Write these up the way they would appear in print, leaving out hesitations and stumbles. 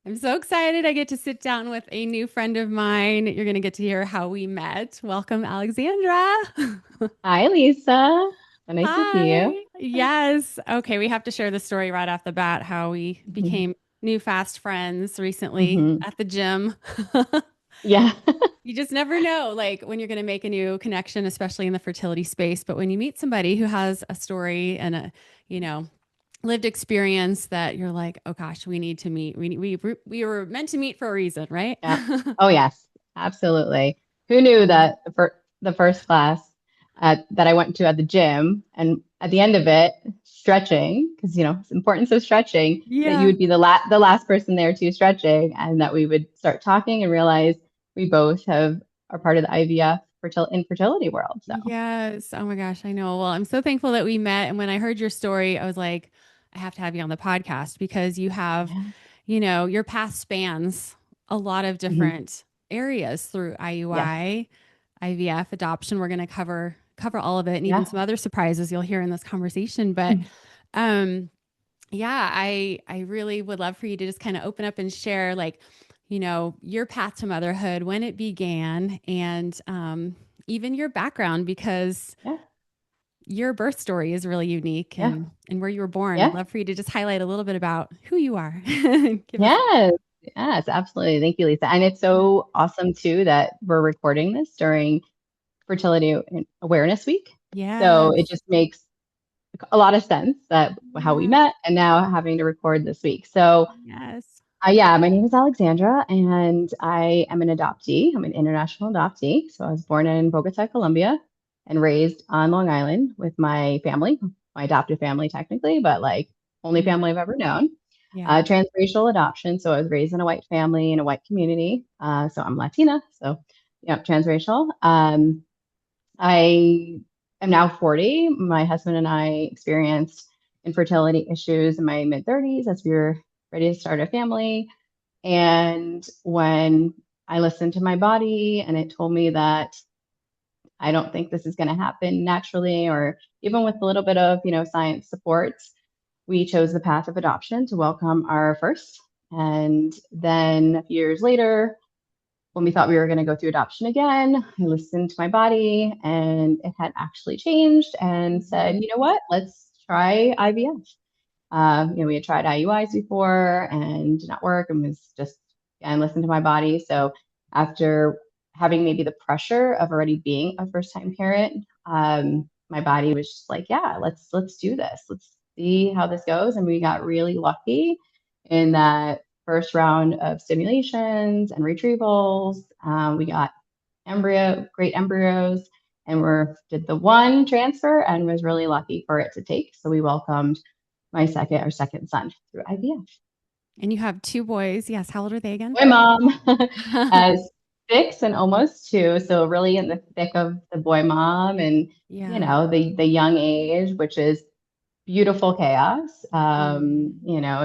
I'm so excited. I get to sit down with a new friend of mine. You're going to get to hear how we met. Welcome, Alexandra. Hi, Lisa. So nice to see you. Hi. Yes. Okay. We have to share the story right off the bat how we hmm became new fast friends recently hmm at the gym. Yeah. You just never know, like when you're going to make a new connection, especially in the fertility space. But when you meet somebody who has a story and you know, lived experience that you're like, oh gosh, we need to meet. We were meant to meet for a reason, right? Yeah. Oh, yes. Absolutely. Who knew Um, that the first class that I went to at the gym, and at the end of it, stretching, because it's importance of stretching, that you yeah. would be the last person there too stretching, and that we would start talking and realize we both are part of the IVF infertility world. So Yes. Oh my gosh, I know. Well, I'm so thankful that we met. And when I heard your story, I was like, I have to have you on the podcast because you have, yeah. your path spans a lot of hmm different areas through Yes. IUI, IVF, adoption. We're going to cover all of it and even Yeah. some other surprises you'll hear in this conversation. But um yeah, I really would love for you to just kind of open up and share like, your path to motherhood, when it began, and even your background because Yeah. your birth story is really unique Yeah. and where you were born. I'd Yeah. love for you to just highlight a little bit about who you are. Give us Yes, yes, absolutely. Thank you, Lisa. And it's yeah. so awesome too that we're recording this during Fertility Awareness Week. So Yes. it just makes a lot of sense that how we Yeah. met and now having to record this week. So Yes. yeah, my name is Alexandra and I am an adoptee. I'm an international adoptee. So I was born in Bogota, Colombia, and raised on Long Island with my family, my adoptive family technically, but like only Mm, family I've ever known. yeah. Transracial adoption. So I was raised in a white family in a white community. So I'm Latina. So yeah, transracial. I am now 40. My husband and I experienced infertility issues in my mid 30s as we were ready to start a family. And when I listened to my body and it told me that I don't think this is going to happen naturally, or even with a little bit of, science supports, we chose the path of adoption to welcome our first. And then a few years later, when we thought we were going to go through adoption again, I listened to my body and it had actually changed and said, Mhm. you know what, let's try IVF. We had tried IUIs before and did not work and was just, and listened to my body. So after having maybe the pressure of already being a first time parent, my body was just like, yeah, let's do this. Let's see how this goes. And we got really lucky in that first round of stimulations and retrievals. We got great embryos, and did the one transfer and was really lucky for it to take. So we welcomed our second son through IVF. And you have two boys. Yes. How old are they again? My mom has 6 and almost 2, so really in the thick of the boy mom and Yeah. the young age, which is beautiful chaos. Mm.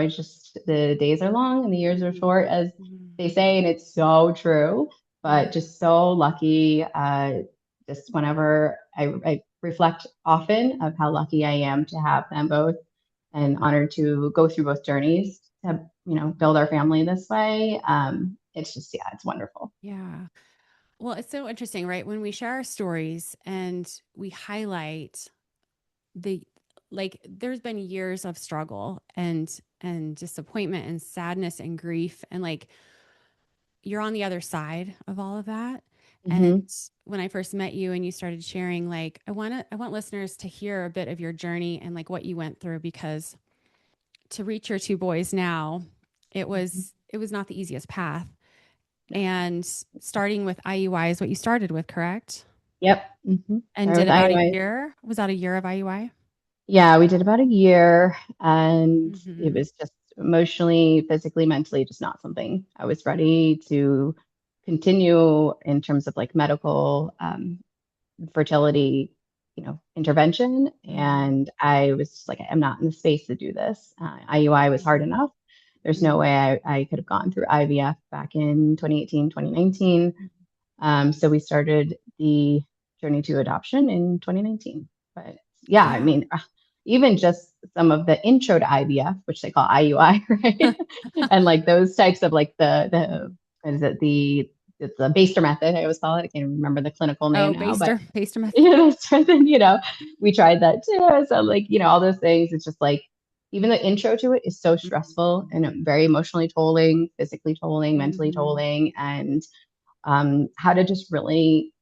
It's just the days are long and the years are short, as Mhm. they say, and it's so true. Yeah. But just so lucky. Just whenever I reflect often of how lucky I am to have them both, and honored to go through both journeys to build our family this way. It's just it's wonderful. Yeah. Well, it's so interesting, right? When we share our stories and we highlight the like there's been years of struggle and disappointment and sadness and grief and like you're on the other side of all of that. And hmm when I first met you and you started sharing like I want listeners to hear a bit of your journey and like what you went through because to reach your two boys now, it was not the easiest path. No. And starting with IUI is what you started with, correct? Yep. And Start did with about a IUI. year. Was that a year of IUI? Yeah, we did about a year, and it Mm-hmm. was just emotionally, physically, mentally, just not something I was ready to continue in terms of like medical fertility, intervention. Mm-hmm. And I was just like, I'm not in the space to do this. IUI was hard enough. There's no way I could have gone through IVF back in 2018, 2019. So we started the journey to adoption in 2019. But yeah, I Yeah. mean, even just some of the intro to IVF, which they call IUI, right? And like those types of like the what is it, the Baster method, I always call it. I can't remember the clinical name Oh, now, but Baster method. you know, then, you know, we tried that too. So like, you know, all those things. It's just like even the intro to it is so stressful and very emotionally tolling, physically tolling, mentally Mm-hmm. tolling, and how to just really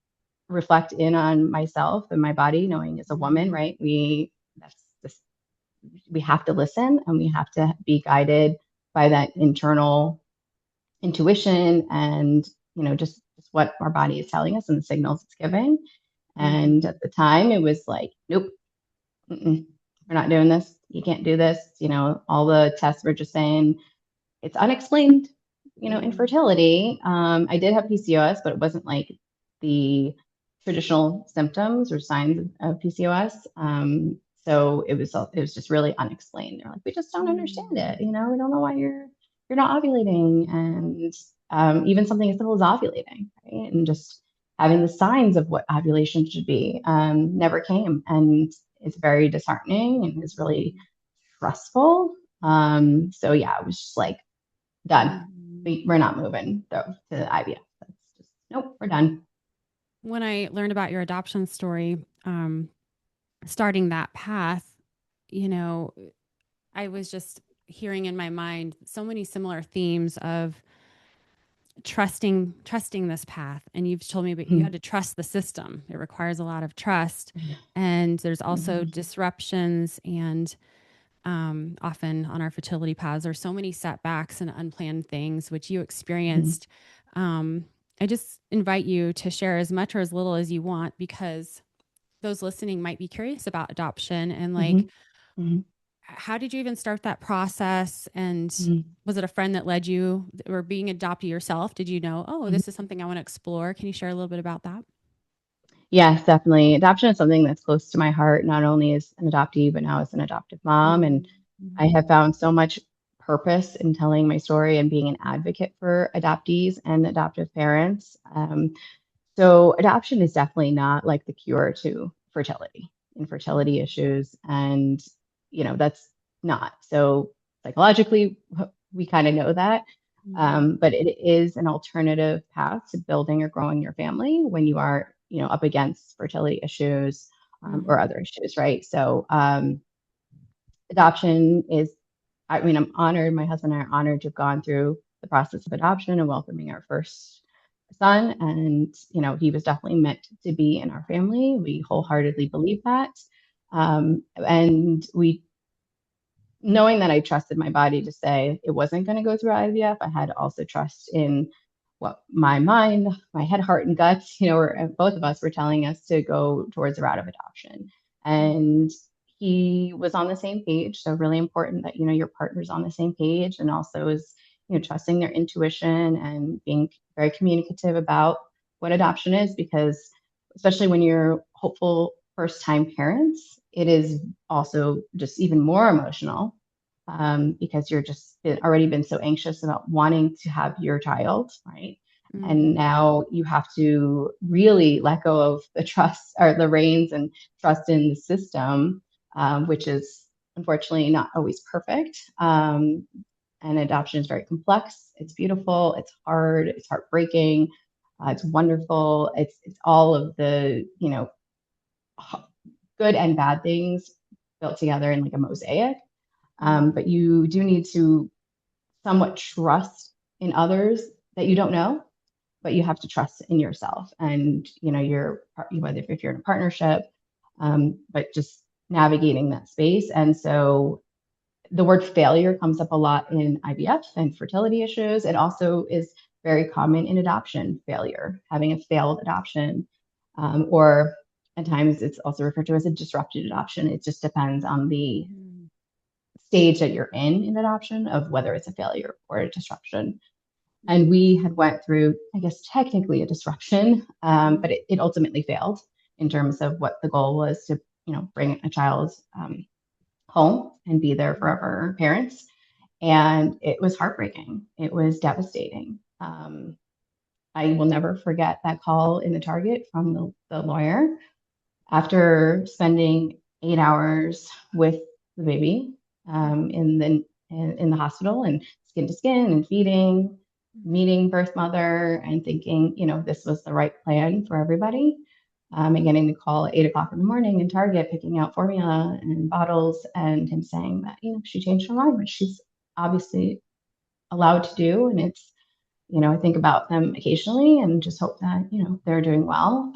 reflect in on myself and my body, knowing as a woman, Mm-hmm. right? That's just we have to listen and we have to be guided by that internal intuition and you know just what our body is telling us and the signals it's giving. And Mm-hmm. at the time, it was like, nope, we're not doing this. You can't do this. You know, all the tests were just saying it's unexplained, you know, Mm-hmm. infertility. I did have PCOS, but it wasn't like the traditional symptoms or signs of PCOS. So it was just really unexplained. They're like, we just don't understand it. You know, we don't know why you're not ovulating, and even something as simple as ovulating, right? And just having the signs of what ovulation should be never came, and it's very disheartening and it's really stressful. So yeah, it was just like done. Mm-hmm. We're not moving though to the IVF. That's just nope, we're done. When I learned about your adoption story, starting that path, you know, I was just hearing in my mind so many similar themes of trusting this path. And you've told me, but you had Mm-hmm. to trust the system. It requires a lot of trust, and there's also Mm-hmm. disruptions and often on our fertility paths, there's so many setbacks and unplanned things which you Mm-hmm. experienced. I just invite you to share as much or as little as you want, because those listening might be curious about adoption and Mm-hmm. like, Mm-hmm. how did you even start that process? And Mm-hmm. was it a friend that led you, or being adopted yourself? Did you know, oh, Mm-hmm. this is something I want to explore? Can you share a little bit about that? Yes, definitely. Adoption is something that's close to my heart, not only as an adoptee, but now as an adoptive mom. And I Mm-hmm. have found so much purpose in telling my story and being an advocate for adoptees and adoptive parents. So adoption is definitely not like the cure to fertility, infertility issues. And, you know, that's not. So psychologically, we kind of know that. Mm-hmm. But it is an alternative path to building or growing your family when you are, you know, up against fertility issues or Mm-hmm. other issues, right? So adoption is, I mean, I'm honored, my husband and I are honored to have gone through the process of adoption and welcoming our first son. And, you know, he was definitely meant to be in our family. We wholeheartedly believe that. And we, knowing that I trusted my body to say it wasn't going to go through IVF, I had to also trust in what my mind, my head, heart, and guts, you know, both of us were telling us to go towards the route of adoption. And he was on the same page. So really important that, you know, your partner's on the same page and also is, you know, trusting their intuition and being very communicative about what adoption is, because especially when you're hopeful first time parents, it is also just even more emotional because you're just already been so anxious about wanting to have your child, right? And Mm-hmm. now you have to really let go of the trust or the reins and trust in the system, which is unfortunately not always perfect. And adoption is very complex. It's beautiful. It's hard. It's heartbreaking. It's wonderful. It's all of the, you know, good and bad things built together in like a mosaic. Mm-hmm. But you do need to somewhat trust in others that you don't know, but you have to trust in yourself and you know your whether if you're in a partnership, but just navigating that space. And so the word failure comes up a lot in IVF and fertility issues. It also is very common in adoption failure, having a failed adoption, or at times it's also referred to as a disrupted adoption. It just depends on the stage that you're in adoption of whether it's a failure or a disruption. And Mm-hmm. we had went through, I guess, technically a disruption, but Mm-hmm. it ultimately failed in terms of what the goal was to, you know, bring a child home and be their forever parents. And it was heartbreaking. It was devastating. I will never forget that call in the Target from the lawyer after spending 8 hours with the baby in the hospital, and skin to skin and feeding, meeting birth mother, and thinking, this was the right plan for everybody. And getting the call at 8 o'clock in the morning in Target, picking out formula and bottles, and him saying that, she changed her mind, which she's obviously allowed to do. And it's, I think about them occasionally and just hope that, they're doing well.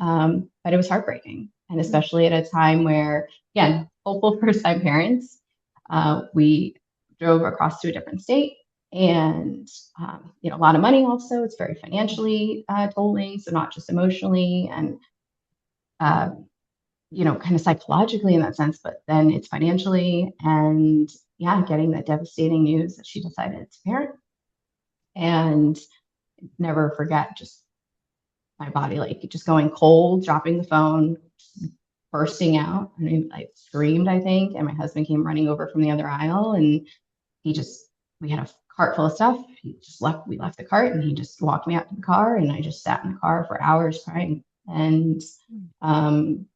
But it was heartbreaking. And especially at a time where, again, hopeful first time parents, we drove across to a different state, and, a lot of money also. It's very financially tolling, so not just emotionally and, kind of psychologically in that sense, but then it's financially. And yeah, getting that devastating news that she decided to parent, and never forget just my body, like just going cold, dropping the phone, bursting out. I mean, I screamed, I think, and my husband came running over from the other aisle, and we had a cart full of stuff. We left the cart, and he just walked me out to the car, and I just sat in the car for hours crying. And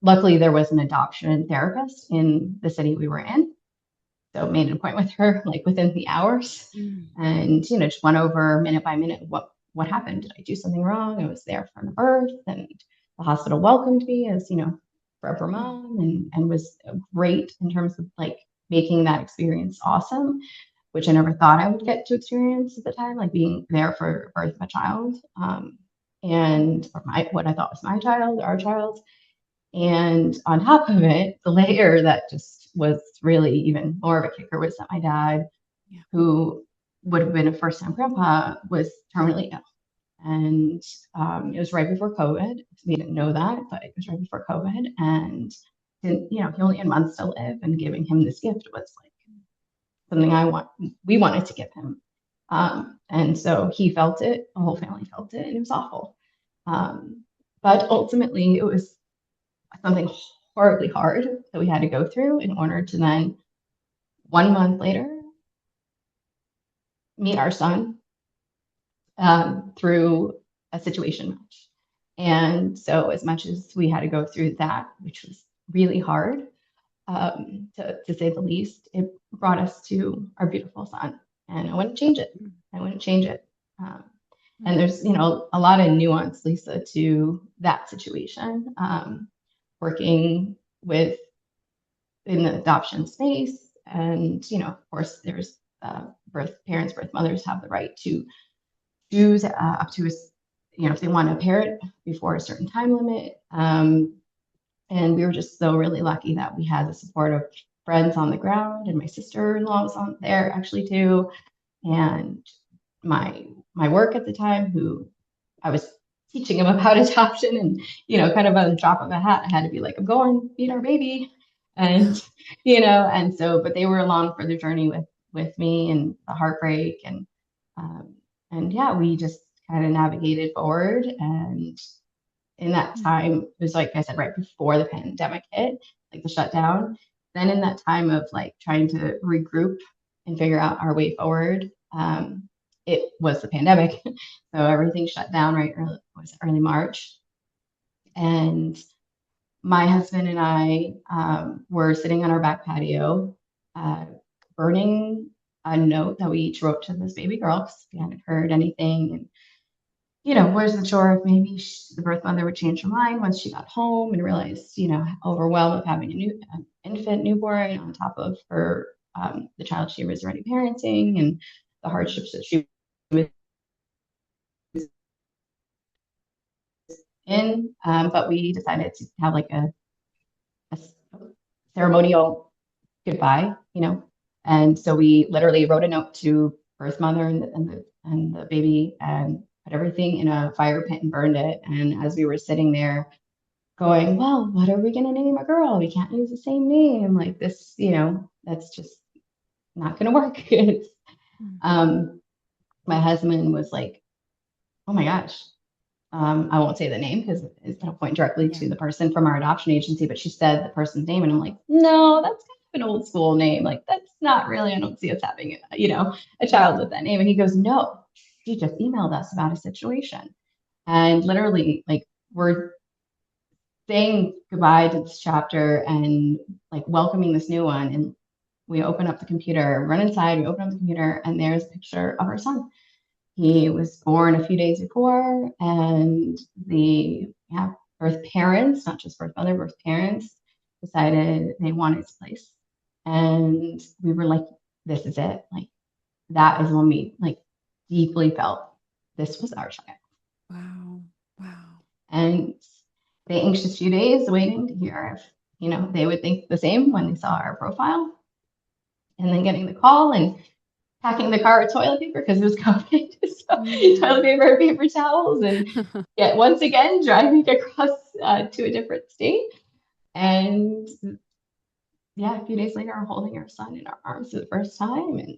luckily there was an adoption therapist in the city we were in. So made an appointment with her like within the hours, and, just went over minute by minute what happened. Did I do something wrong? I was there from the birth, and the hospital welcomed me as, forever mom, and was great in terms of like making that experience awesome, which I never thought I would get to experience at the time, like being there for the birth of a child, and what I thought was my child, our child. And on top of it, the layer that just was really even more of a kicker was that my dad, who would have been a first-time grandpa, was terminally ill. And it was right before COVID. We didn't know that, but it was right before COVID. And he only had months to live, and giving him this gift was like something we wanted to give him. And so he felt it, the whole family felt it, and it was awful. But ultimately, it was something horribly hard that we had to go through in order to then, 1 month later, meet our son through a situation match. And so as much as we had to go through that, which was really hard, to say the least, it brought us to our beautiful son. And I wouldn't change it. I wouldn't change it. And there's, a lot of nuance, Lisa, to that situation. Working in the adoption space, and, of course, there's birth mothers have the right to choose up to if they want to parent before a certain time limit. And we were just so really lucky that we had the support of friends on the ground, and my sister-in-law was on there actually too, and my work at the time, who I was teaching him about adoption, and kind of on the drop of a hat, I had to be like, I'm going feed our baby, and and so, but they were along for the journey with me, and the heartbreak, and yeah, we just kind of navigated forward. And in that time, it was like I said, right before the pandemic hit, like the shutdown. Then in that time of like trying to regroup and figure out our way forward, it was the pandemic. So everything shut down early March. And my husband and I were sitting on our back patio, burning a note that we each wrote to this baby girl, because we hadn't heard anything. And, wasn't sure if maybe the birth mother would change her mind once she got home and realized, overwhelmed with having an infant newborn on top of her, the child she was already parenting, and the hardships that she was in. But we decided to have like a ceremonial goodbye, and so we literally wrote a note to birth mother and the baby, and put everything in a fire pit and burned it. And as we were sitting there going, well, what are we going to name a girl? We can't use the same name. Like this, that's just not going to work. My husband was like, oh my gosh. I won't say the name because it's going to point directly to the person from our adoption agency, but she said the person's name, and I'm like, no, that's kind of an old school name. Like, that's not really, I don't see us having, a child with that name. And he goes, no, she just emailed us about a situation. And literally, like, we're saying goodbye to this chapter and like welcoming this new one. And we open up the computer, run inside, we open up the computer, and there's a picture of our son. He was born a few days before, and the birth parents, not just birth mother, birth parents, decided they wanted his place. And we were like, this is it. Like, that is when we like deeply felt this was our child. Wow. Wow. And the anxious few days waiting to hear if, they would think the same when they saw our profile. And then getting the call and packing the car with toilet paper because it was COVID. So toilet Mm. paper, paper towels, and yet once again driving across to a different state. And yeah, a few days later, I'm holding our son in our arms for the first time, and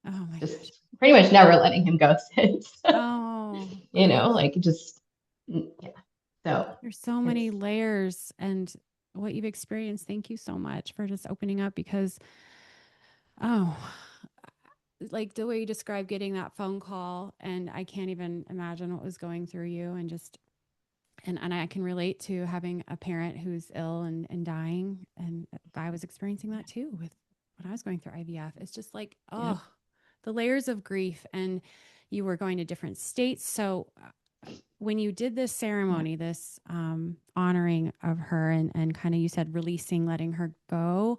Oh my gosh. just pretty much never letting him go since. Oh gosh. Like just yeah. So There's so it's many layers and what you've experienced. Thank you so much for just opening up because, oh, like the way you described getting that phone call, and I can't even imagine what was going through you, and just, and I can relate to having a parent who's ill and dying. And I was experiencing that too with when I was going through IVF. It's just like, yeah. oh, the layers of grief. And you were going to different states. So when you did this Yeah. ceremony, this honoring of her, and kind of you said releasing, letting her go,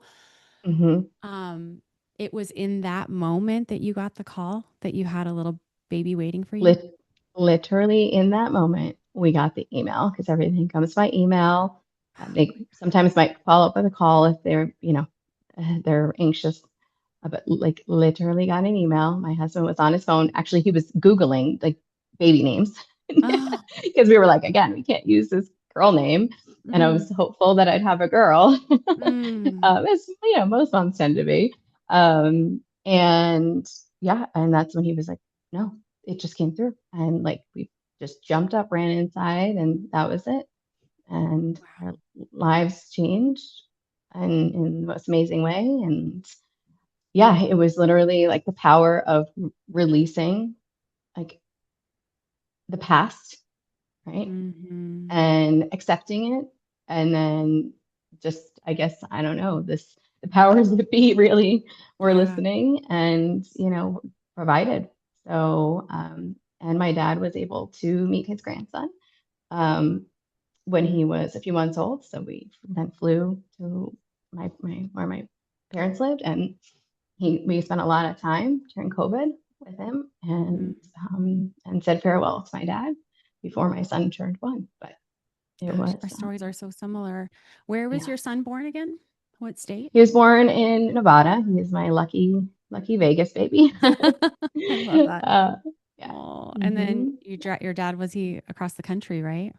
Mm-hmm. um, it was in that moment that you got the call that you had a little baby waiting for you. Lit- Literally in that moment, we got the email because everything comes by email. They sometimes might follow up with a call if they're anxious. But like literally got an email. My husband was on his phone. Actually, he was Googling like baby names Oh, because we were like, again, we can't use this girl name. And I mm-hmm. was hopeful that I'd have a girl, Mm. as most moms tend to be. And yeah, and that's when he was like, no, it just came through. And like we just jumped up, ran inside, and that was it. And our Wow. lives changed in the most amazing way. And yeah, it was literally like the power of releasing like the past, right? Mm-hmm. And accepting it. And then just, I guess, I don't know, the powers that be really were Yeah. listening and, provided. So, and my dad was able to meet his grandson when Mm. he was a few months old. So we then flew to where my parents lived, and we spent a lot of time during COVID with him, Mm. and said farewell to my dad before my son turned one. But it Gosh, was our stories are so similar. Where was yeah. your son born again? What state? He was born in Nevada. He is my lucky Vegas baby. I love that. uh, yeah. Oh, and then hmm your dad, was he across the country, right?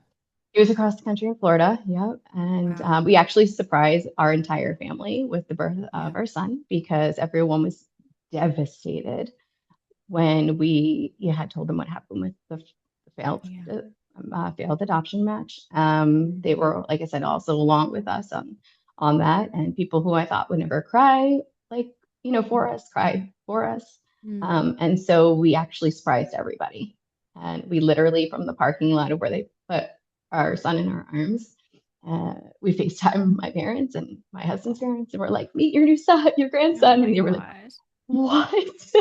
He was across the country in Florida. Yep. And Wow. we actually surprised our entire family with the birth Yeah. of our son because everyone was devastated when we had told them what happened with the failed Yeah. failed adoption match. They Mm-hmm. were, like I said, also along with us on that, and people who I thought would never cry, like for us, cried for us. Mm. And so we actually surprised everybody, and we literally from the parking lot of where they put our son in our arms. We FaceTime my parents and my husband's parents, and we're like, "Meet your new son, your Oh grandson," my and they were like, gosh. what?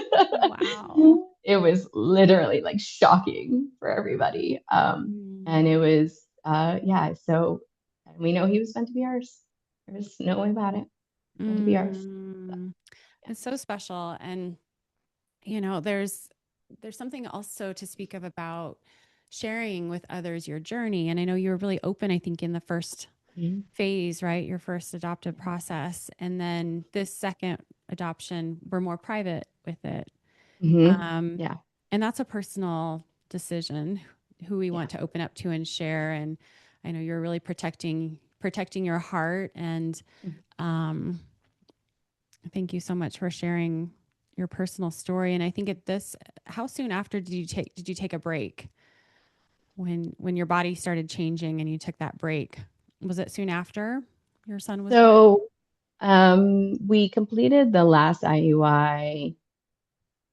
Wow. It was literally like shocking for everybody. And Mm. it was, yeah, so we know he was meant to be ours. There's no way about it. Meant to be ours. So, Mm. yeah. It's so special. And there's something also to speak of about sharing with others your journey. And I know you were really open, I think, in the first Mhm. phase, right? Your first adoptive process. And then this second adoption, we're more private with it. Um, Yeah. and that's a personal decision who we Yeah. want to open up to and share. And I know you're really protecting your heart. And um, thank you so much for sharing your personal story. And I think at this, how soon after did you take a break when your body started changing and you took that break? Was it soon after your son was born? So we completed the last IUI,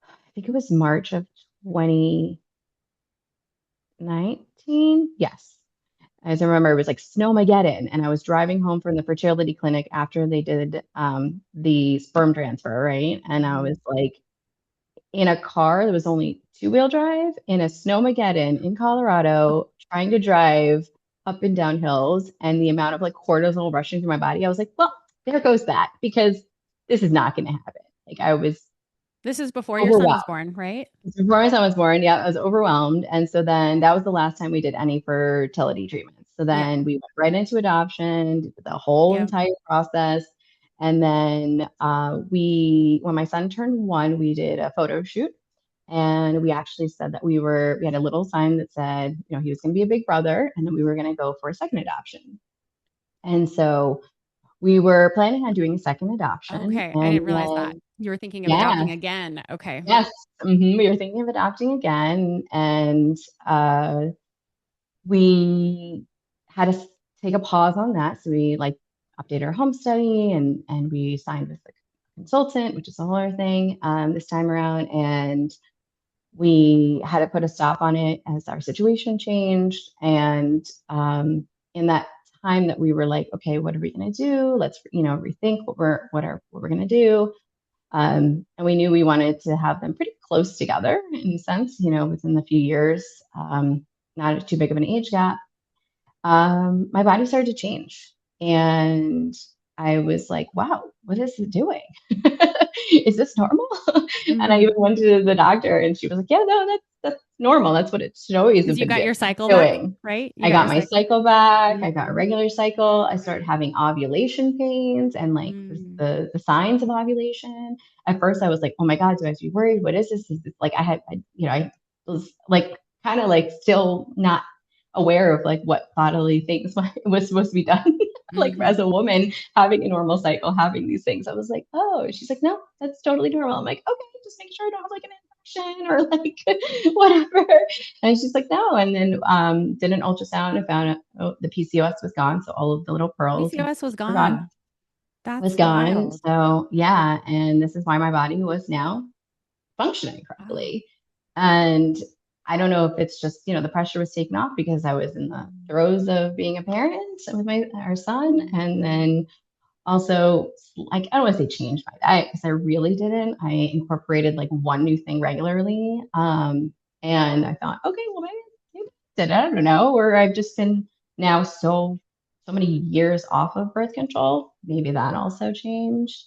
I think it was March of 2019. Yes. As I remember, it was like Snowmageddon, and I was driving home from the fertility clinic after they did the sperm transfer, right? And I Mhm. was like in a car that was only two-wheel drive in a Snowmageddon in Colorado, trying to drive up and down hills, and the amount of like cortisol rushing through my body, I was like, well, there goes that, because this is not going to happen. Like I was This is before your son overwhelmed. was born, right? Before my son was born, yeah, I was overwhelmed. And so then that was the last time we did any fertility treatments. So Yep. then we went right into adoption, did the whole Yep. entire process. And then when my son turned one, we did a photo shoot. And we actually said that we had a little sign that said, he was going to be a big brother, and then we were going to go for a second adoption. And so we were planning on doing a second adoption. Okay. I And didn't realize that. then, You were thinking of yeah, adopting again. Okay. yes, we were thinking of adopting again. And uh, we had to take a pause on that. So we like updated our home study, and we signed with a consultant, which is a whole other thing this time around. And we had to put a stop on it as our situation changed. And in that time that we were like, okay, what are we going to do? Let's, rethink what we're going to do. And we knew we wanted to have them pretty close together in a sense, within the few years, not too big of an age gap. My body started to change. And I was like, wow, what is it doing? Is this normal? And I Mhm. even went to the doctor, and she was like, yeah, no, that's normal. That's what it should always have Because you been got your cycle back, doing. right? You I got got your my cycle. cycle back. I got a Mhm. regular cycle. I started having ovulation pains and like Mm. the signs of ovulation. At first, I was like, oh my God, do I have to be worried? What is this? Is this like I was like kind of like still not aware of like what bodily things was supposed to be done. Like as Mhm. a woman having a normal cycle, having these things, I was like, oh, she's like, no, that's totally normal. I'm like, okay, just make sure I don't have like an infection or like whatever. And she's like, no. And then did an ultrasound and found out, oh, the PCOS was gone, so all of the little pearls PCOS was were gone. gone. Was That's gone. wild. So yeah, and this is why my body was now functioning Wow. correctly. And I don't know if it's just, the pressure was taken off because I was in the throes of being a parent with our son. And Mhm. then also, like, I don't want to say change my diet because I really didn't. I incorporated like one new thing regularly. And I thought, okay, well, maybe I did. I don't know. Or I've just been now so many years off of birth control. Maybe that also changed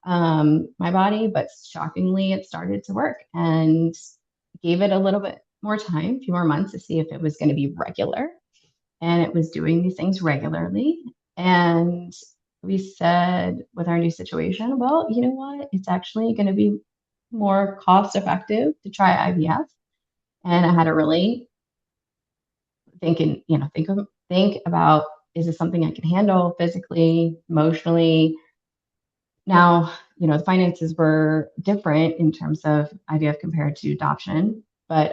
my body, but shockingly, it started to work, and gave it a little bit more time, a few more months to see if it was going to be regular. And it was doing these things regularly. And we said with our new situation, well, you know what? It's actually going to be more cost effective to try IVF. And I had to really think about, is this something I can handle physically, emotionally? Now, the finances were different in terms of IVF compared to adoption, but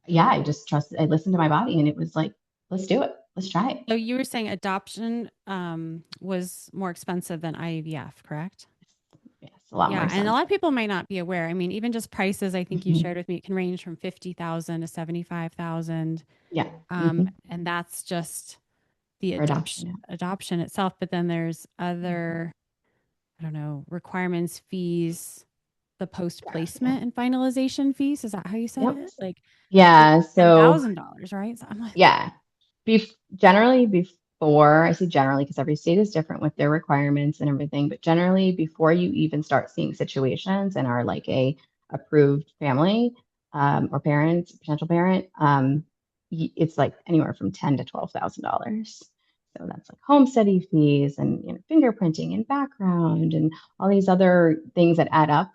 yeah, I listened to my body, and it was like, let's do it. Let's try it. So you were saying adoption was more expensive than IVF, correct? Yeah, it's a lot more Yeah, and a lot of expensive. people might not be aware. I mean, even just prices, I think you Mhm. shared with me, it can range from 50,000 to 75,000. Yeah. Hmm. And that's just the For adoption. adoption itself. But then there's other, I don't know, requirements, fees, the post Yeah. Yeah. placement and finalization fees. Is that how you said Yep. it? Like could Yeah. be So $10,000, right? So I'm like, yeah, generally before, I say generally because every state is different with their requirements and everything, but generally before you even start seeing situations and are like a approved family or parent, potential parent, it's like anywhere from $10,000 to $12,000. So that's like home study fees and fingerprinting and background and all these other things that add up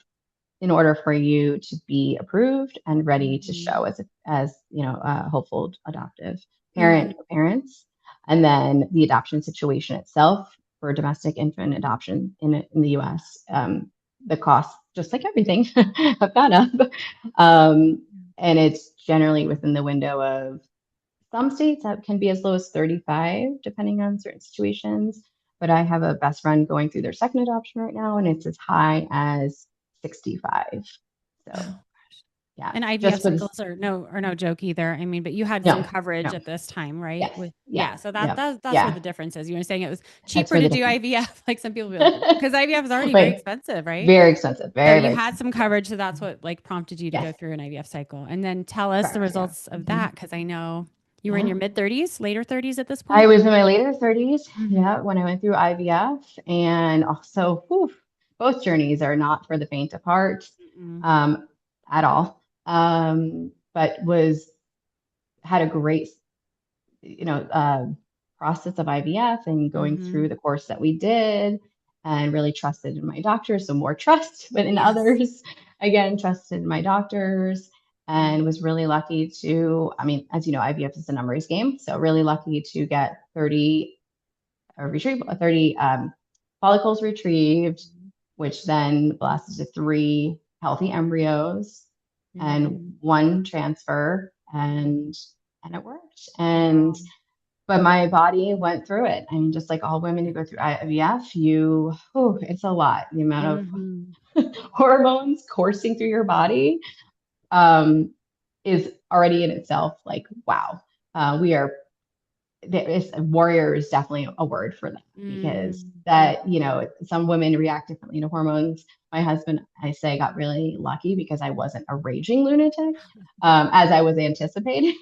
in order for you to be approved and ready to mhm, show as a hopeful adoptive mhm, parent or parents. And then the adoption situation itself for domestic infant adoption in the US, the cost, just like everything, have gone up. Um, and it's generally within the window of some states that can be as low as 35, depending on certain situations. But I have a best friend going through their second adoption right now, and it's as high as 65. So wow. Yeah, And IVF just for this. cycles are no joke either. I mean, but you had some No, coverage no. at this time, right? Yes. With Yeah. yeah, so Yeah. that's where Yeah. the difference is. You were saying it was That's cheaper where to the do difference. IVF. Like some people be like, because IVF is already very Wait, expensive, right? very expensive. So Very, you very had some expensive. Yeah. coverage, so that's what like prompted you to Yes. go through an IVF cycle. And then tell us the Correct. Yeah. results of Mhm. that, because I know you were in Yeah. your mid 30s, later 30s at this I point. was in my later 30s, Mm-hmm. yeah, when I went through IVF. And also, whew, both journeys are not for the faint of heart, Mm-mm. um, at all. But was had a great, you know, process of IVF and going Mm-hmm. through the course that we did, and really trusted in my doctors. So more trust, but in Yes. others, again, trusted in my doctors, and was really lucky to, I mean, as you know, IVF is a numbers game. So really lucky to get 30 30 follicles retrieved, which then lasted to three healthy embryos and Mm-hmm. one transfer, and it worked. And Wow. but my body went through it. I mean, just like all women who go through IVF, it's a lot. The amount Mm-hmm. of hormones coursing through your body, um, is already in itself like, wow. We are Warrior is definitely a word for that, because Mm-hmm. that, some women react differently to hormones. My husband, I say, got really lucky because I wasn't a raging lunatic, as I was anticipating.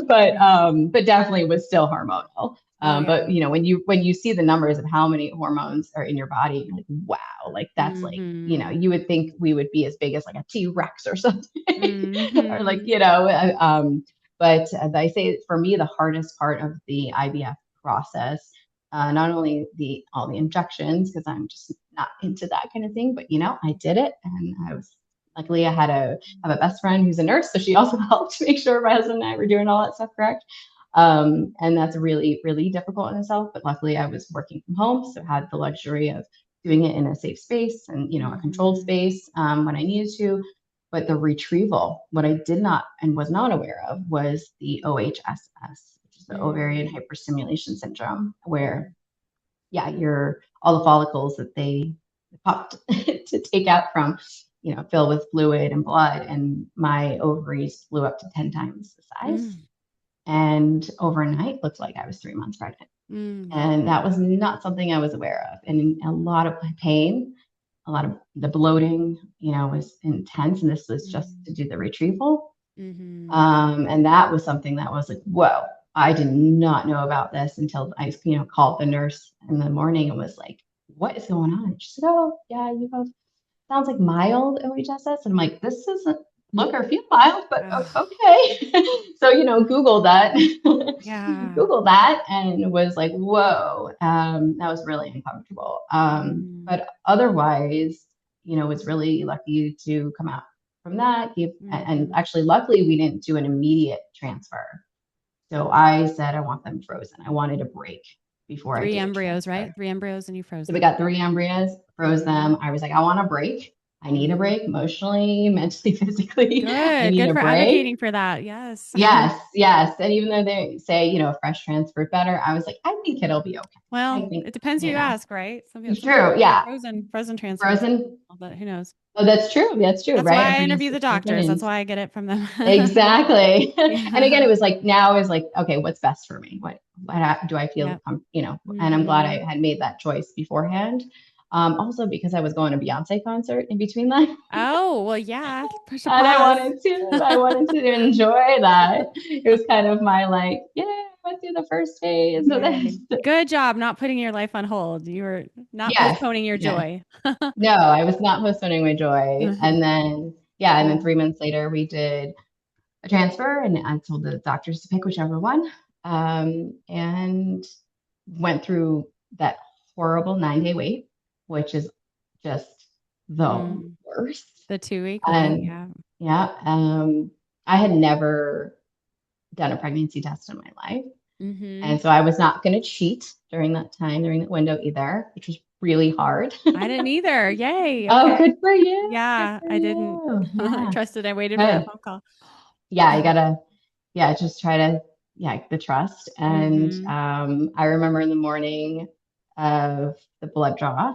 But definitely was still hormonal. Oh But yeah. when you see the numbers of how many hormones are in your body, you're like, wow, like that's like, Mm-hmm. you would think we would be as big as like a T-Rex or something, or like, Mm-hmm. but I say for me, the hardest part of the IVF process, not only the all the injections, because I'm just not into that kind of thing, but I did it, and I was luckily I have a best friend who's a nurse, so she also helped make sure my husband and I were doing all that stuff correct. And that's really, really difficult in itself. But luckily, I was working from home, so I had the luxury of doing it in a safe space and a controlled Mm-hmm. space, when I needed to. But the retrieval, what I did not and was not aware of, was the OHSS, which is the ovarian Mm-hmm. hyperstimulation syndrome, where, yeah, all the follicles that they popped to take out from, fill with fluid and blood, and my ovaries blew up to 10 times the size. Mm-hmm. And overnight looked like I was 3 months pregnant. Mm-hmm. And that was not something I was aware of. And a lot of pain, a lot of the bloating, was intense. And this was just to do the retrieval. Mm-hmm. And that was something that was like, whoa, I did not know about this until I, called the nurse in the morning and was like, what is going on? And she said, oh, yeah, you have, sounds like mild OHSS. And I'm like, this doesn't look or feel mild, but Oh, okay. So, Google that, yeah. Google that, and was like, whoa, that was really uncomfortable. Mm-hmm. But otherwise, was really lucky to come out from that. And Mm-hmm. actually, luckily, we didn't do an immediate transfer. So I said, I want them frozen. I wanted a break before I Three do a embryos, right? transfer. Three embryos and you froze So we them. got three embryos, froze Mm-hmm. them. I was like, I want a break. I need a Mm-hmm. break emotionally, mentally, physically. I Good. need Good a for break. advocating for that. Yes. Yes, yes. And even though they say, a fresh transfer better, I was like, I think it'll be okay. I Well, think, it depends who you ask, right? it's Some people true. say Yeah. frozen transfers, Frozen. but who knows? Oh, that's true. That's true. That's Right. why I Everybody's interview the different. doctors. And That's why I get it from them. exactly. And again, Yeah. it was like, now is like, okay, what's best for me? What do I feel, Yep. and I'm glad Mm-hmm. I had made that choice beforehand. Also because I was going to Beyonce concert in between that. Oh, well, yeah. Push a And pause. I wanted to enjoy that. It was kind of my like, yeah, I went through the first phase of Yay. this. Good job not putting your life on hold. You were not Yes. postponing your Yeah. joy. No, I was not postponing my joy. And then, yeah, and then Mm. 3 months later, we did a transfer, and I told the doctors to pick whichever one. And went through that horrible 9-day wait, which is just the Mm. worst. The 2 week wait. And Yeah. yeah, I had never done a pregnancy test in my life. Mm-hmm. And so I was not going to cheat during that time, during that window either, which was really hard. I didn't either. Yay. Oh, Okay. good for you. Good Yeah, for I didn't. you. I Yeah. trusted. I waited for that Good. phone call. Yeah, just try to, yeah, the trust. And Mm-hmm. I remember in the morning of the blood draw,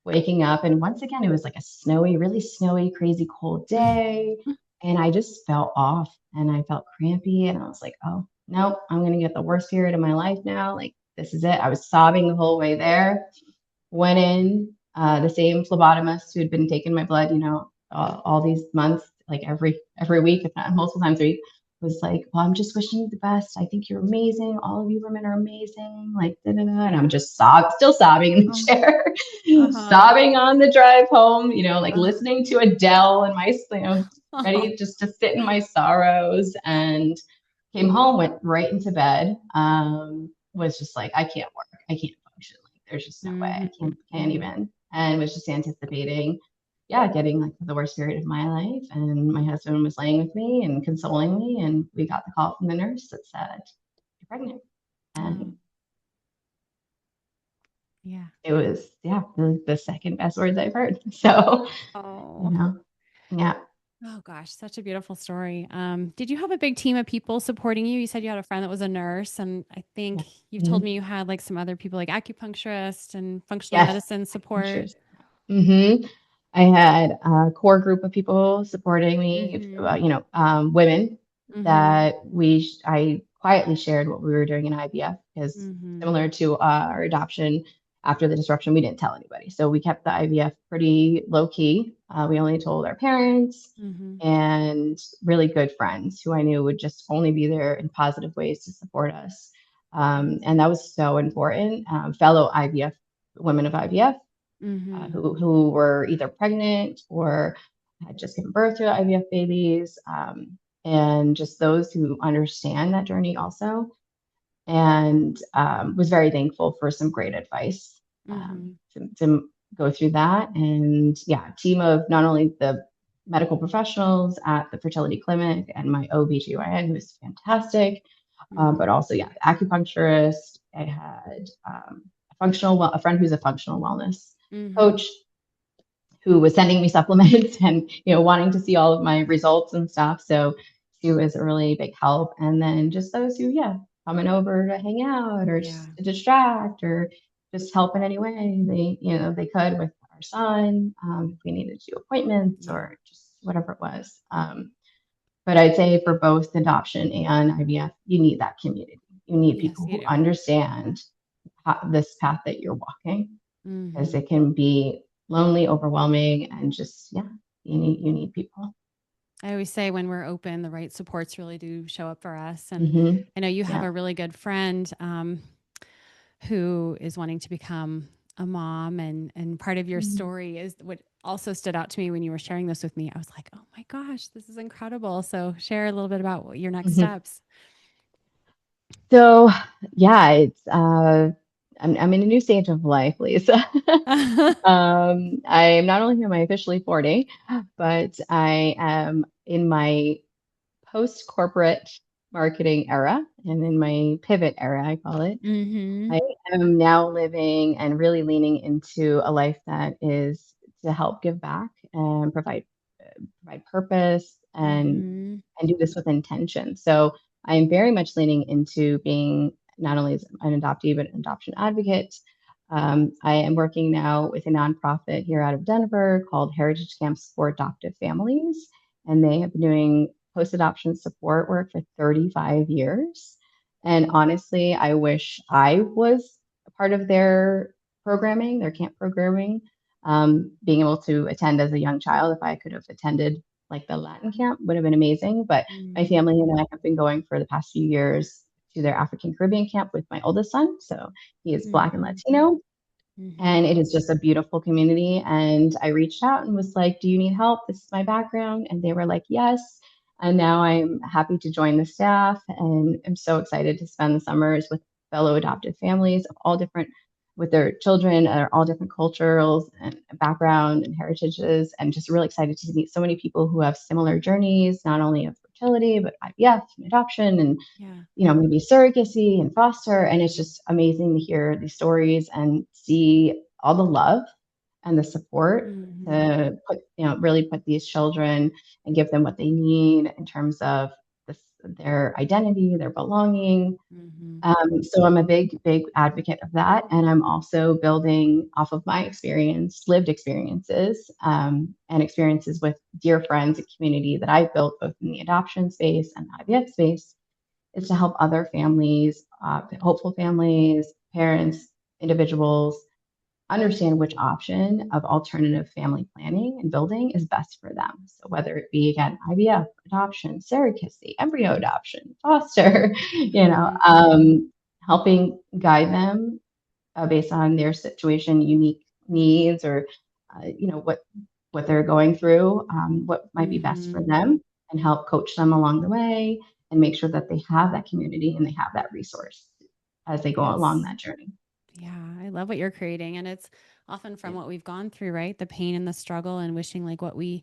waking up. And once again, it was like a snowy, really snowy, crazy cold day. And I just felt off and I felt crampy. And I was like, oh, nope, I'm going to get the worst period of my life now. Like, this is it. I was sobbing the whole way there. Went in, the same phlebotomist who had been taking my blood, all these months, like every week, if not multiple times a week, was like, "Well, I'm just wishing you the best. I think you're amazing. All of you women are amazing." Like, da da da. And I'm Yeah. just still sobbing in the Oh, chair, uh-huh. sobbing on the drive home. Like Uh, listening to Adele and oh, ready just to sit in my sorrows. And came home, went right into bed. Was just like, I can't work. I can't function. Like, there's just no way. hmm I can't hmm even. And was just anticipating, yeah, getting like the worst period of my life. And my husband was laying with me and consoling me. And we got the call from the nurse that said, "You're pregnant." Oh, And yeah. it was, yeah, the second best words I've heard. So, you Oh. know, yeah, Oh gosh, such a beautiful story. Did you have a big team of people supporting you? You said you had a friend that was a nurse, and I think yeah. you've told Mhm. me you had like some other people like acupuncturist and functional Yes, medicine support. acupuncturist. hmm I had a core group of people supporting me, Mm-hmm. women Mm-hmm. that I quietly shared what we were doing in IVF because Mm-hmm. similar to our adoption after the disruption, we didn't tell anybody. So we kept the IVF pretty low key. We only told our parents Mm-hmm. and really good friends who I knew would just only be there in positive ways to support us. Yes. And that was so important. Fellow IVF women of IVF Mm-hmm. who were either pregnant or had just given birth to IVF babies, and just those who understand that journey also. And was very thankful for some great advice Mm-hmm. to go through that. And yeah, a team of not only the medical professionals at the fertility clinic and my OBGYN, who was fantastic, Mm-hmm. but also, yeah, acupuncturist. I had a friend who's a functional wellness Mm-hmm. coach who was sending me supplements and wanting to see all of my results and stuff. So she was a really big help. And then just those who, yeah, coming over to hang out or Yeah. just to distract or just help in any way they could with our son, if we needed to do appointments Yeah. or just whatever it was. But I'd say for both adoption and IVF, you need that community. You need Yes, people you who do. understand this path that you're walking, because Mm-hmm. it can be lonely, overwhelming, and just, yeah, you need people. I always say when we're open, the right supports really do show up for us. And hmm I know you have Yeah. a really good friend who is wanting to become a mom, and part of your Mhm. story is what also stood out to me when you were sharing this with me. I was like, oh my gosh, this is incredible. So share a little bit about what your next Mhm. steps. So, yeah, it's I'm in a new stage of life, Lisa. I'm not only am I officially 40, but I am in my post corporate marketing era and in my pivot era, I call it. Mm-hmm. I am now living and really leaning into a life that is to help give back and provide purpose Mm-hmm. and do this with intention. So I am very much leaning into being not only as an adoptee but an adoption advocate. I am working now with a nonprofit here out of Denver called Heritage Camps for Adoptive Families, and they have been doing post adoption support work for 35 years. And honestly, I wish I was a part of their programming, their camp programming, being able to attend as a young child. If I could have attended like the Latin camp, would have been amazing. But my Mm-hmm. family and I have been going for the past few years to their African Caribbean camp with my oldest son. So he is Black and Mm-hmm. Latino. Mm-hmm. And it is just a beautiful community. And I reached out and was like, "Do you need help? This is my background." And they were like, "Yes." And now I'm happy to join the staff. And I'm so excited to spend the summers with fellow adopted families of all different, with their children, all different cultures and background and heritages. And just really excited to meet so many people who have similar journeys, not only of fertility, but IVF and adoption and Yeah. maybe surrogacy and foster. And it's just amazing to hear these stories and see all the love and the support Mm-hmm. to really put these children and give them what they need in terms of this. their identity, their belonging. Mm-hmm. So I'm a big advocate of that. And I'm also building off of my experience, lived experiences, and experiences with dear friends and community that I've built both in the adoption space and the IVF space, is to help other families, hopeful families, parents, individuals understand which option of alternative family planning and building is best for them. So whether it be again IVF, adoption, surrogacy, embryo adoption, foster, helping guide them based on their situation, unique needs, or what they're going through, what might be best Mm-hmm. for them, and help coach them along the way and make sure that they have that community and they have that resource as they go along Yes. that journey. Yeah, I love what you're creating. And it's often from what we've gone through, right? The pain and the struggle and wishing like what we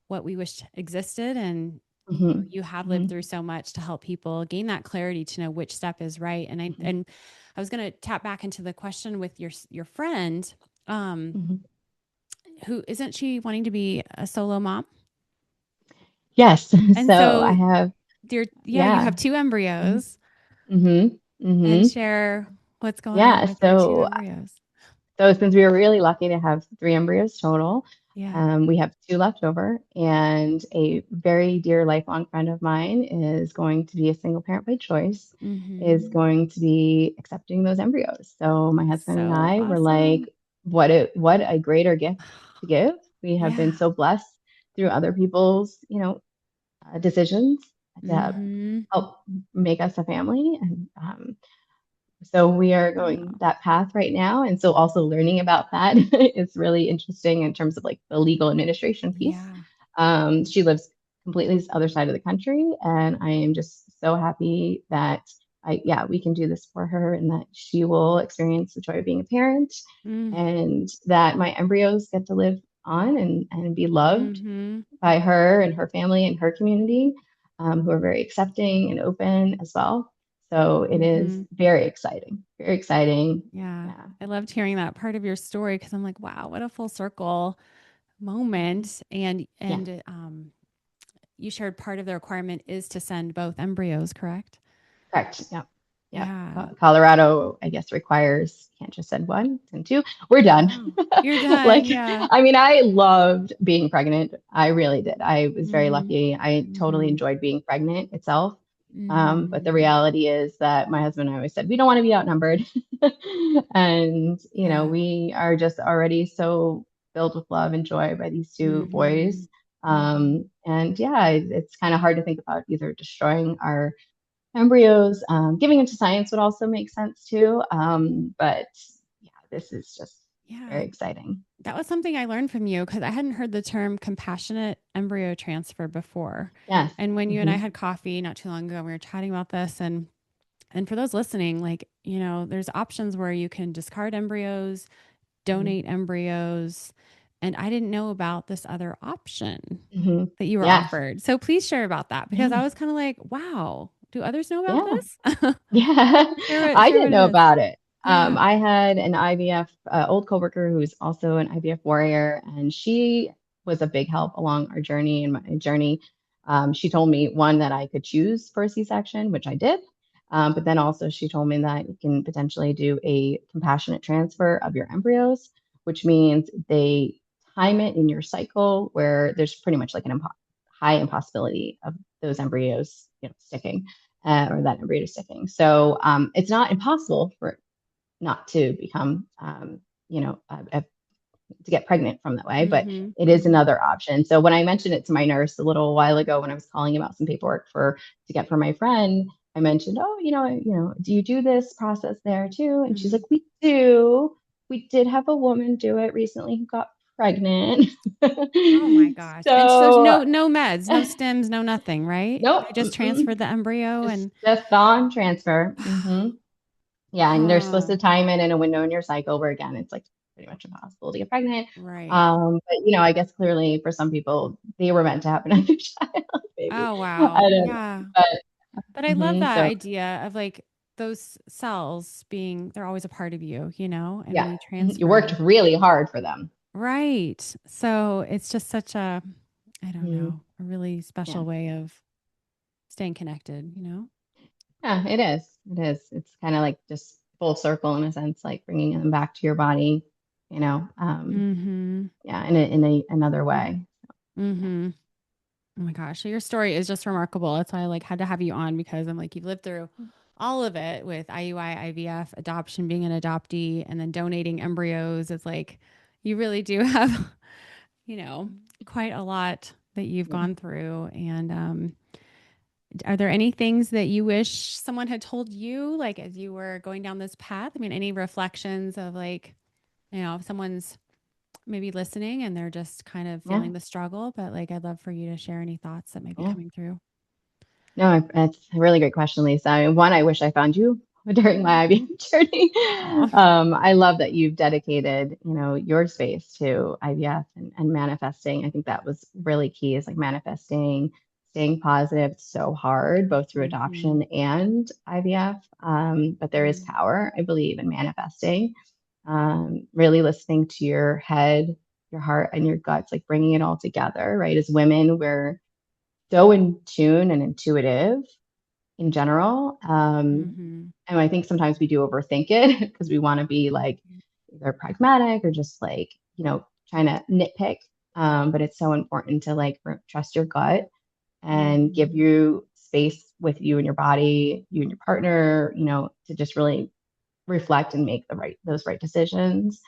wished existed. And Mm-hmm. you have lived Mm-hmm. through so much to help people gain that clarity to know which step is right. And I was gonna tap back into the question with your friend, um, Mm-hmm. who isn't she wanting to be a solo mom? Yes. And So I so have, you yeah. have two embryos Mm-hmm. and Mm-hmm. share what's going on Yeah. with your two So embryos. since we were really lucky to have 3 embryos total, Yeah. we have 2 left over, and a very dear lifelong friend of mine is going to be a single parent by choice, Mm-hmm. is going to be accepting those embryos. So my husband and So I were like, awesome. what a greater gift to give. We have been Yeah. so blessed through other people's, decisions to Mm-hmm. help make us a family, and so we are Yeah. going that path right now. And so also learning about that is really interesting in terms of like the legal administration piece. Yeah. She lives completely this other side of the country, and I am just so happy that we can do this for her, and that she will experience the joy of being a parent, Mm. and that my embryos get to live on and be loved Mm-hmm. by her and her family and her community, who are very accepting and open as well. So it is Mm-hmm. very exciting, very exciting. Yeah. Yeah. I loved hearing that part of your story because I'm like, wow, what a full circle moment. And Yeah. you shared part of the requirement is to send both embryos, correct? Correct. Yep. Yep. Yeah. Colorado, I guess, requires can't just send one, send two. We're done. Oh, you're done. Like, Yeah. I mean, I loved being pregnant. I really did. I was very Mm-hmm. lucky. I totally Mm-hmm. enjoyed being pregnant itself. But the Mm-hmm. reality is that my husband and I always said we don't want to be outnumbered. And, Yeah. we are just already so filled with love and joy by these 2 boys. Mm-hmm. Mm-hmm. And yeah, it's kind of hard to think about either destroying our embryos. Giving into science would also make sense too. But yeah, this is just Yeah. very exciting. That was something I learned from you because I hadn't heard the term compassionate embryo transfer before. Yes. And when you and I Hmm. had coffee not too long ago, we were chatting about this. And for those listening, like, there's options where you can discard embryos, Hmm. donate embryos. And I didn't know about this other option Hmm. that you were Yes. offered. So please share about that because I Yeah. was kind of like, wow, do others know about Yeah. this? Yeah. share I share didn't what it know is. about it. Yeah. I had an IVF old coworker who's also an IVF warrior, and she was a big help along our journey and my journey. She told me one that I could choose for a C-section, which I did. But then also she told me that you can potentially do a compassionate transfer of your embryos, which means they time it in your cycle where there's pretty much like an high impossibility of those embryos, sticking, or that embryo sticking. So it's not impossible for it not to become, to get pregnant from that way, but Mm-hmm. it is Mm-hmm. another option. So when I mentioned it to my nurse a little while ago when I was calling about some paperwork to get for my friend, I mentioned, oh, do you do this process there too? And she's Mm-hmm. like, we do. We did have a woman do it recently who got pregnant. Oh my gosh. And so there's So no meds, no stems, no nothing, right? nope, They just transferred the embryo just and just on transfer. Yeah, and they're supposed huh. to time it in a window in your cycle where again, it's like pretty much impossible to get pregnant. Right. But I guess clearly for some people they were meant to have another child, maybe. Oh I wow. don't know. Yeah. But But I love that so idea of like those cells being they're always a part of you, and when yeah, you you worked transfer. really hard for them. Right. So it's just such a I don't Mhm. know, a really Yeah. special way of staying connected, you know? Yeah, it is. It is. It's kind of like just full circle in a sense, like bringing them back to your body, you know, Mm-hmm. yeah, another way. Yeah, Mm-hmm. Oh my gosh. So your story is just remarkable. That's why I like had to have you on because I'm like, you've lived through all of it with IUI, IVF, adoption, being an adoptee, and then donating embryos. It's like you really do have, you know, quite a lot that you've yeah, gone through. And are there any things that you wish someone had told you, like as you were going down this path? I mean, any reflections of like, if someone's maybe listening and they're just kind of yeah, feeling the struggle, but like I'd love for you to share any thoughts that might be yeah. coming through. No, that's a really great question, Lisa. I mean, one, I wish I found you during my IVF journey. Oh. I love that you've dedicated, your space to IVF and manifesting. I think that was really key is like manifesting, staying positive. It's so hard, both through Mm-hmm. adoption and IVF. But there is power, I believe, in manifesting. Really listening to your head, your heart, and your guts, like bringing it all together, right? As women, we're so in tune and intuitive in general. Mm-hmm. And I think sometimes we do overthink it because we want to be like either pragmatic or just like, trying to nitpick. But it's so important to like trust your gut and give Mm-hmm. you space with you and your body, you and your partner, to just really reflect and make those right decisions.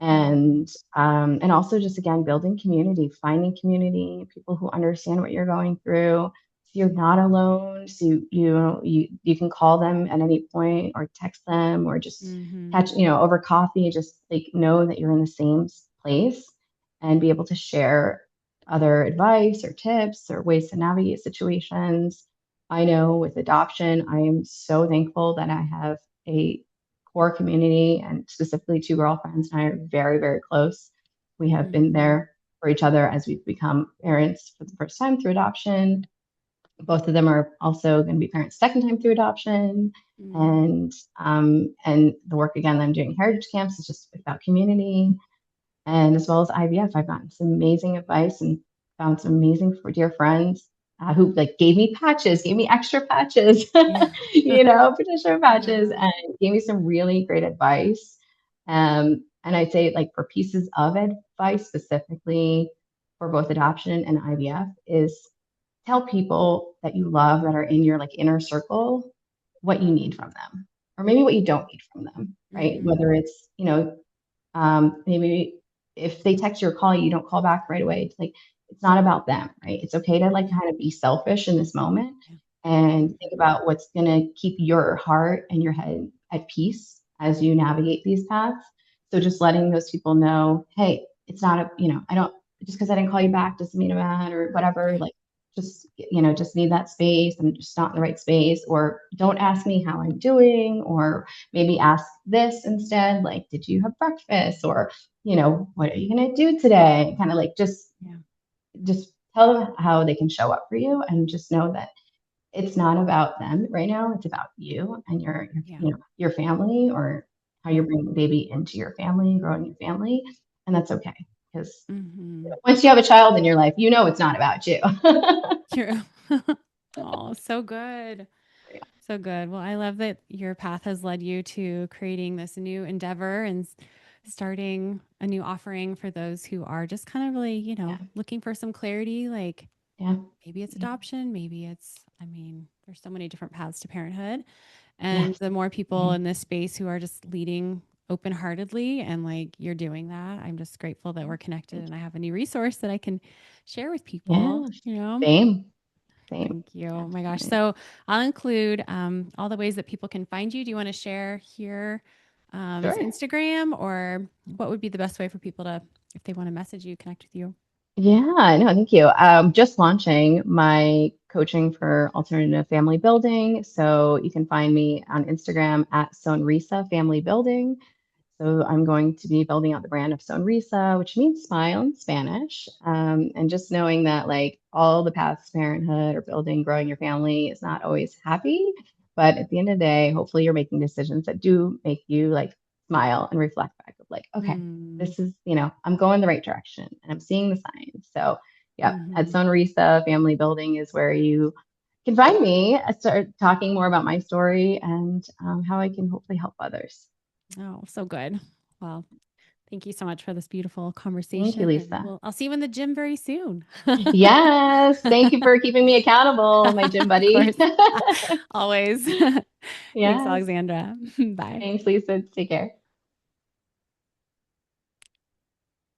Mm-hmm. And also just again building community, finding community, people who understand what you're going through, so you're not alone. So you can call them at any point or text them or just Mm-hmm. catch, over coffee, just like know that you're in the same place and be able to share other advice or tips or ways to navigate situations. I know with adoption, I am so thankful that I have a core community and specifically two girlfriends and I are very, very close. We have been Mm-hmm. there for each other as we've become parents for the first time through adoption. Both of them are also going to be parents second time through adoption. Mm-hmm. And the work again that I'm doing heritage camps is just about community and as well as IVF. I've gotten some amazing advice and found some amazing dear friends who like gave me patches, gave me extra patches, Yeah. petition patches, Yeah. and gave me some really great advice. And I'd say like for pieces of advice specifically for both adoption and IVF is tell people that you love that are in your like inner circle what you need from them or maybe what you don't need from them, right? Mm-hmm. Whether it's, maybe if they text you or call you, you don't call back right away. It's like it's not about them, right? It's okay to like Mm-hmm. kind of be selfish in this moment Yeah. and think Mm-hmm. about what's gonna keep your heart and your head at peace as you navigate these paths. So just letting those people know, hey, it's not I don't just because I didn't call you back doesn't mean I'm mad or whatever. Yeah. Like just need that space. I'm just not in the right space, or don't ask me how I'm doing, or maybe ask this instead, like, did you have breakfast? Or, what are you going to do today? Kind of like Yeah. just tell them how they can show up for you and just know that it's not about them right now. It's about you and Yeah. your family or how Yeah. you're bringing the baby into your family, growing your family. And that's okay. Because Mm-hmm. once you have a child in your life, it's not about you. True. Oh, so good. So good. Well, I love that your path has led you to creating this new endeavor and starting a new offering for those who are just kind of really, Yeah. looking for some clarity. Like Yeah. maybe it's adoption, maybe there's so many different paths to parenthood. And Yes. the more people Mhm. in this space who are just leading open heartedly and like you're doing that, I'm just grateful that we're connected Thank and you. I have a new resource that I can share with people, Yeah. you know? Same. Same. Thank you. Oh my gosh. Absolutely. So I'll include all the ways that people can find you. Do you want to share here? Is Sure. Instagram or what would be the best way for people to, if they want to message you, connect with you? Yeah, no, thank you. Just launching my coaching for alternative family building. So you can find me on Instagram at Sonrisa Family Building. So I'm going to be building out the brand of Sonrisa, which means smile in Spanish. And just knowing that like all the paths to parenthood or building, growing your family is not always happy. But at the end of the day, hopefully you're making decisions that do make you like smile and reflect back of like, okay, Mm, this is, I'm going the right direction and I'm seeing the signs. So yeah, at mm-hmm. Sonrisa Family Building is where you can find me, I start talking more about my story and how I can hopefully help others. Oh, so good. Well, thank you so much for this beautiful Thank you, conversation. And Lisa. I'll see you in the gym very soon. Yes. Thank you for keeping me accountable, my gym Of buddy. course. Always. Thanks, Yes. Alexandra. Bye. Thanks, Lisa. Take care.